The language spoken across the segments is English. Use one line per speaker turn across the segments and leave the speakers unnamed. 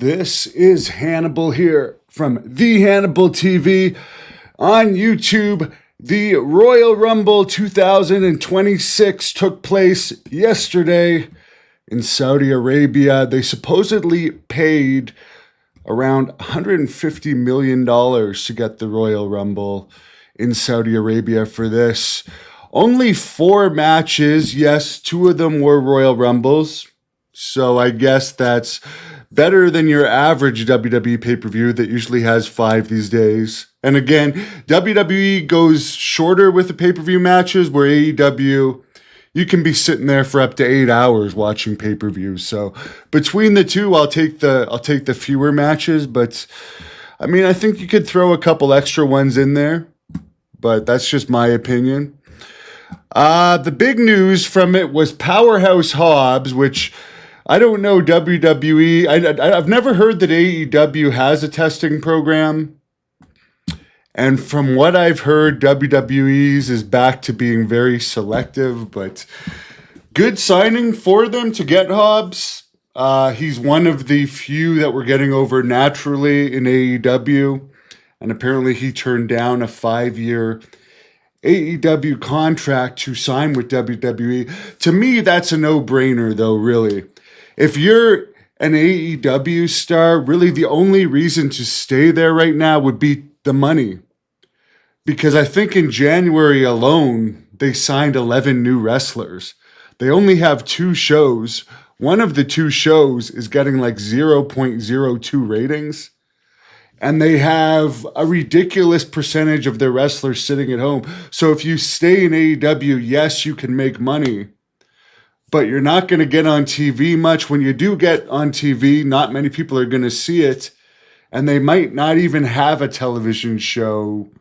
This is Hannibal here from The Hannibal TV on YouTube. The Royal Rumble 2026 took place yesterday in Saudi Arabia. They supposedly paid around $150 million to get the Royal Rumble in Saudi Arabia for this. Only 4 matches. Yes, 2 of them were Royal Rumbles. So I guess that's better than your average WWE pay-per-view that usually has 5 these days. And again, WWE goes shorter with the pay-per-view matches, where AEW, you can be sitting there for up to 8 hours watching pay-per-views. So between the two, I'll take the fewer matches. But I mean, I think you could throw a couple extra ones in there, but that's just my opinion. The big news from it was Powerhouse Hobbs, which I don't know WWE. I've never heard that AEW has a testing program. And from what I've heard, WWE's is back to being very selective, but good signing for them to get Hobbs. He's one of the few that we're getting over naturally in AEW. And apparently he turned down a 5-year AEW contract to sign with WWE. To me, that's a no-brainer, though, really. If you're an AEW star, really the only reason to stay there right now would be the money. Because I think in January alone, they signed 11 new wrestlers. They only have 2 shows. One of the 2 shows is getting like 0.02 ratings. And they have a ridiculous percentage of their wrestlers sitting at home. So if you stay in AEW, yes, you can make money. But you're not going to get on TV much. When you do get on TV, not many people are going to see it. And they might not even have a television show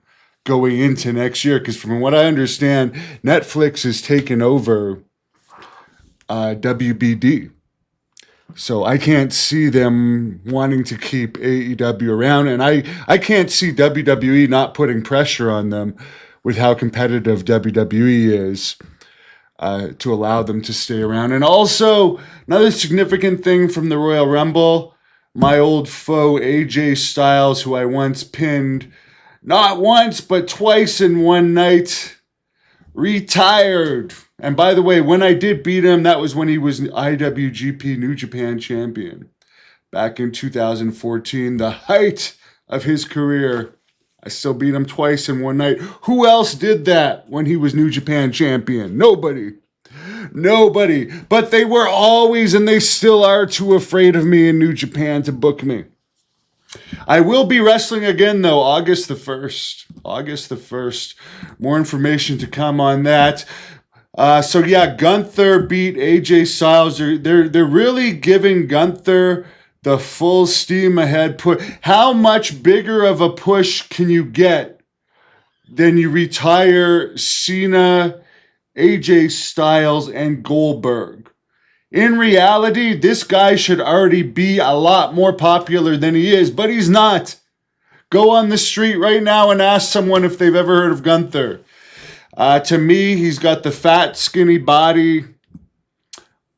going into next year. Because from what I understand, Netflix is taking over WBD. So I can't see them wanting to keep AEW around. And I can't see WWE not putting pressure on them with how competitive WWE is. To allow them to stay around. And also, another significant thing from the Royal Rumble, my old foe AJ Styles, who I once pinned, not once, but twice in one night, retired. And by the way, when I did beat him, that was when he was IWGP New Japan champion. Back in 2014, the height of his career. I still beat him twice in one night. Who else did that when he was New Japan champion? Nobody. But they were always, and they still are, too afraid of me in New Japan to book me. I will be wrestling again, though, August the 1st. More information to come on that. So yeah, Gunther beat AJ Styles. They're really giving Gunther the full steam ahead push. How much bigger of a push can you get than you retire Cena, AJ Styles, and Goldberg? In reality, this guy should already be a lot more popular than he is, but he's not. Go on the street right now and ask someone if they've ever heard of Gunther. To me, he's got the fat, skinny body.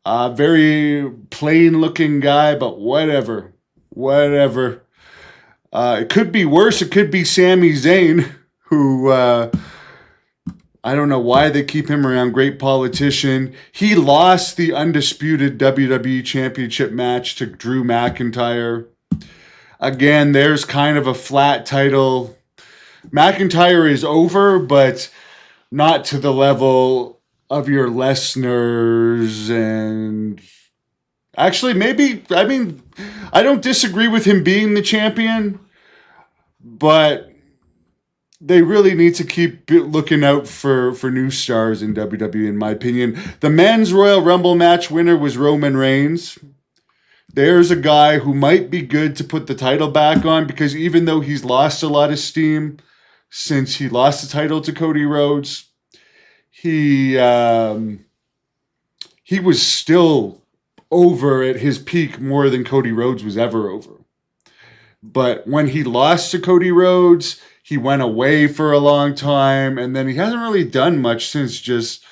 Very plain looking guy, but whatever. It could be worse. It could be Sami Zayn, who I don't know why they keep him around. Great politician. He lost the undisputed WWE Championship match to Drew McIntyre. Again, there's kind of a flat title. McIntyre is over, but not to the level of your Lesnar's, and actually I don't disagree with him being the champion, but they really need to keep looking out for new stars in WWE, in my opinion. The men's Royal Rumble match winner was Roman Reigns. There's a guy who might be good to put the title back on, because even though he's lost a lot of steam since he lost the title to Cody Rhodes, he was still over at his peak more than Cody Rhodes was ever over. But when he lost to Cody Rhodes, he went away for a long time, and then he hasn't really done much since, just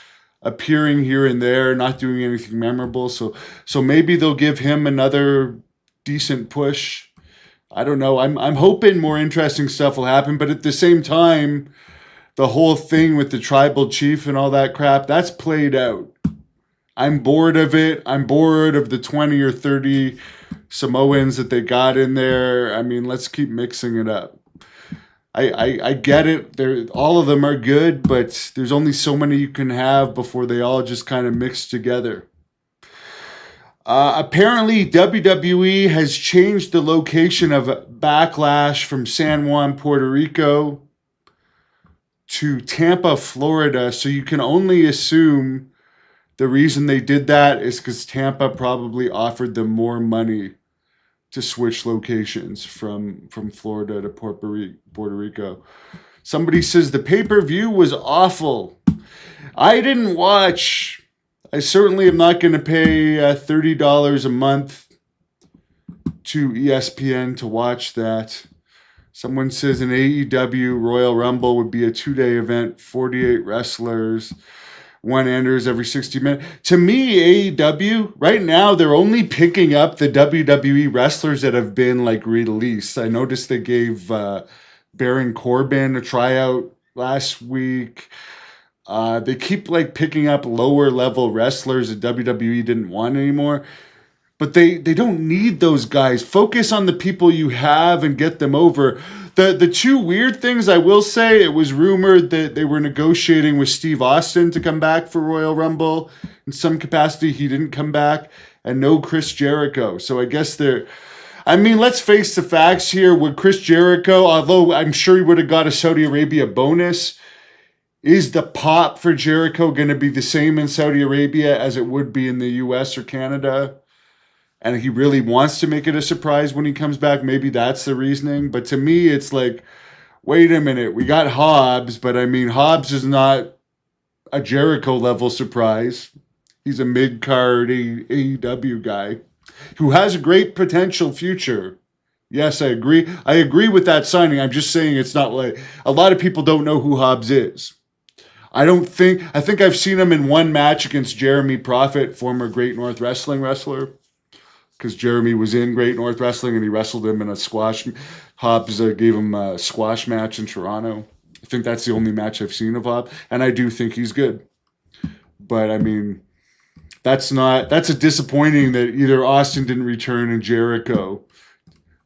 appearing here and there, not doing anything memorable. So maybe they'll give him another decent push. I don't know. I'm hoping more interesting stuff will happen, but at the same time, the whole thing with the tribal chief and all that crap, that's played out. I'm bored of it. I'm bored of the 20 or 30 Samoans that they got in there. I mean, let's keep mixing it up. I get it. All of them are good, but there's only so many you can have before they all just kind of mix together. Apparently, WWE has changed the location of Backlash from San Juan, Puerto Rico to Tampa, Florida. So you can only assume the reason they did that is because Tampa probably offered them more money to switch locations from Florida to Puerto Rico. Somebody says the pay-per-view was awful. I didn't watch. I certainly am not going to pay $30 a month to ESPN to watch that. Someone says an AEW Royal Rumble would be a 2-day event, 48 wrestlers, one enters every 60 minutes. To me, AEW, right now, they're only picking up the WWE wrestlers that have been like released. I noticed they gave Baron Corbin a tryout last week. They keep like picking up lower level wrestlers that WWE didn't want anymore. But they don't need those guys. Focus on the people you have and get them over. The two weird things I will say, it was rumored that they were negotiating with Steve Austin to come back for Royal Rumble. In some capacity, he didn't come back. And no Chris Jericho. So I guess let's face the facts here. Would Chris Jericho, although I'm sure he would have got a Saudi Arabia bonus, is the pop for Jericho going to be the same in Saudi Arabia as it would be in the US or Canada? And he really wants to make it a surprise when he comes back. Maybe that's the reasoning. But to me, it's like, wait a minute. We got Hobbs, but I mean, Hobbs is not a Jericho level surprise. He's a mid-card AEW guy who has a great potential future. Yes, I agree. I agree with that signing. I'm just saying it's not like a lot of people don't know who Hobbs is. I think I've seen him in one match against Jeremy Prophet, former Great North Wrestling wrestler. Because Jeremy was in Great North Wrestling and he wrestled him in a squash. Hobbs gave him a squash match in Toronto. I think that's the only match I've seen of Hobbs. And I do think he's good. But I mean, that's a disappointing that either Austin didn't return and Jericho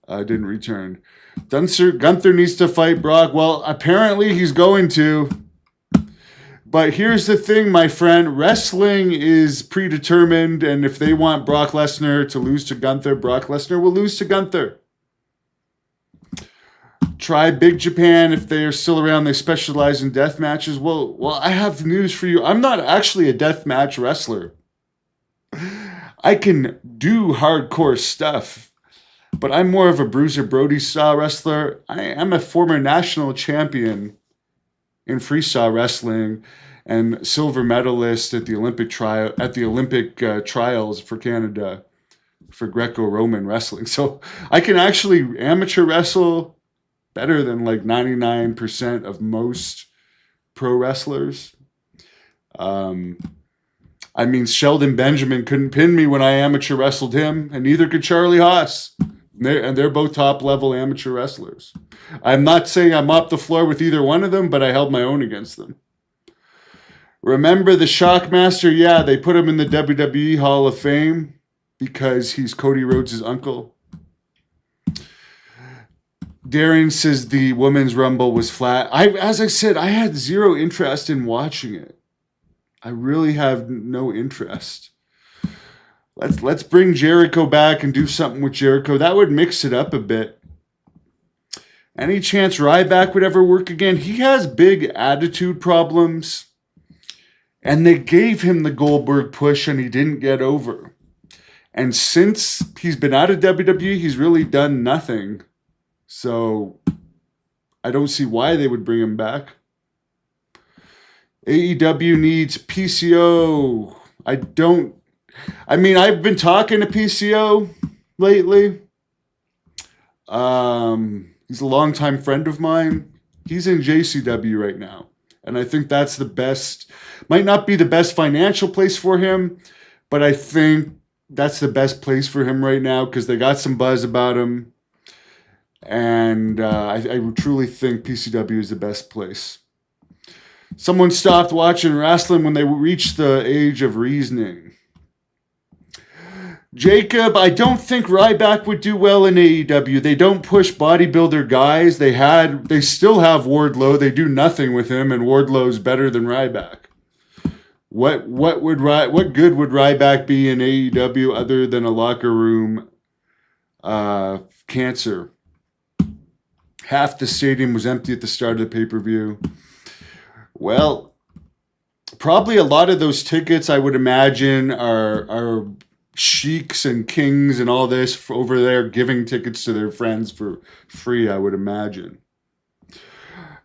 didn't return. Gunther needs to fight Brock. Well, apparently he's going to. But here's the thing, my friend. Wrestling is predetermined, and if they want Brock Lesnar to lose to Gunther, Brock Lesnar will lose to Gunther. Try Big Japan if they are still around. They specialize in death matches. Well, I have news for you. I'm not actually a death match wrestler. I can do hardcore stuff, but I'm more of a Bruiser Brody style wrestler. I am a former national champion in freestyle wrestling and silver medalist at the Olympic trials for Canada for Greco-Roman wrestling. So I can actually amateur wrestle better than like 99% of most pro wrestlers. Sheldon Benjamin couldn't pin me when I amateur wrestled him, and neither could Charlie Haas. They're both top-level amateur wrestlers. I'm not saying I'm off the floor with either one of them, but I held my own against them. Remember the Shockmaster? Yeah, they put him in the WWE Hall of Fame because he's Cody Rhodes' uncle. Darren says the Women's Rumble was flat. As I said, I had zero interest in watching it. I really have no interest. Let's bring Jericho back and do something with Jericho. That would mix it up a bit. Any chance Ryback would ever work again? He has big attitude problems. And they gave him the Goldberg push and he didn't get over. And since he's been out of WWE, he's really done nothing. So I don't see why they would bring him back. AEW needs PCO. I've been talking to PCO lately. He's a longtime friend of mine. He's in JCW right now. And I think that's the best, might not be the best financial place for him, but I think that's the best place for him right now because they got some buzz about him. And I truly think PCW is the best place. Someone stopped watching wrestling when they reached the age of reasoning. Jacob, I don't think Ryback would do well in AEW. They don't push bodybuilder guys. They still have Wardlow. They do nothing with him, and Wardlow's better than Ryback. What good would Ryback be in AEW other than a locker room cancer? Half the stadium was empty at the start of the pay-per-view. Well, probably a lot of those tickets, I would imagine, are sheiks and kings and all this over there giving tickets to their friends for free, I would imagine.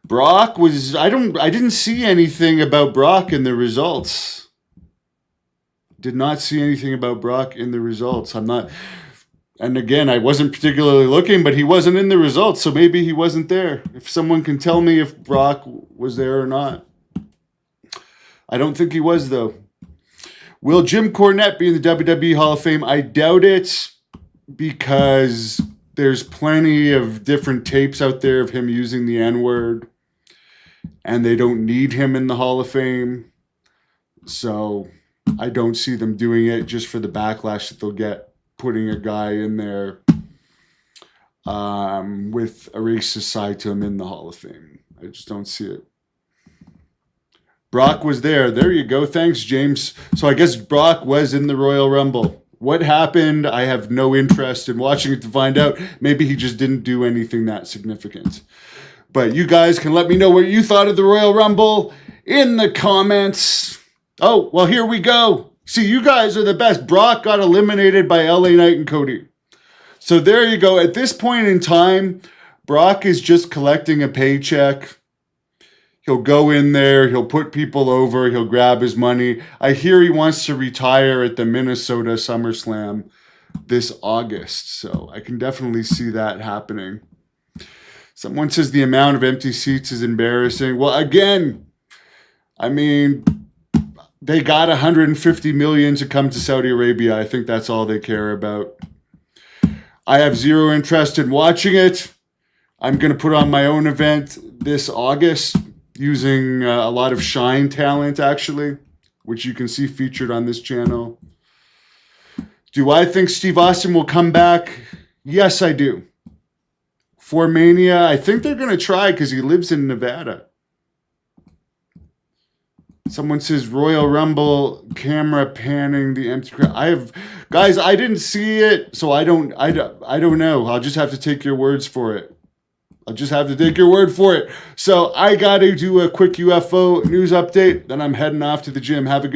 Brock was, I didn't see anything about Brock in the results. Did not see anything about Brock in the results. And again, I wasn't particularly looking, but he wasn't in the results, so maybe he wasn't there. If someone can tell me if Brock was there or not. I don't think he was, though. Will Jim Cornette be in the WWE Hall of Fame? I doubt it because there's plenty of different tapes out there of him using the N-word, and they don't need him in the Hall of Fame. So I don't see them doing it just for the backlash that they'll get putting a guy in there with a racist side to him in the Hall of Fame. I just don't see it. Brock was there. There you go. Thanks, James. So I guess Brock was in the Royal Rumble. What happened? I have no interest in watching it to find out. Maybe he just didn't do anything that significant. But you guys can let me know what you thought of the Royal Rumble in the comments. Oh, well, here we go. See, you guys are the best. Brock got eliminated by LA Knight and Cody. So there you go. At this point in time, Brock is just collecting a paycheck. He'll go in there. He'll put people over. He'll grab his money. I hear he wants to retire at the Minnesota SummerSlam this August. So I can definitely see that happening. Someone says the amount of empty seats is embarrassing. Well, again, I mean, they got 150 million to come to Saudi Arabia. I think that's all they care about. I have zero interest in watching it. I'm going to put on my own event this August using a lot of Shine talent, actually, which you can see featured on this channel. Do I think Steve Austin will come back? Yes, I do. For Mania, I think they're going to try because he lives in Nevada. Someone says Royal Rumble camera panning the empty crowd. Guys, I didn't see it, so I don't know. I'll just have to take your words for it. So I got to do a quick UFO news update. Then I'm heading off to the gym. Have a good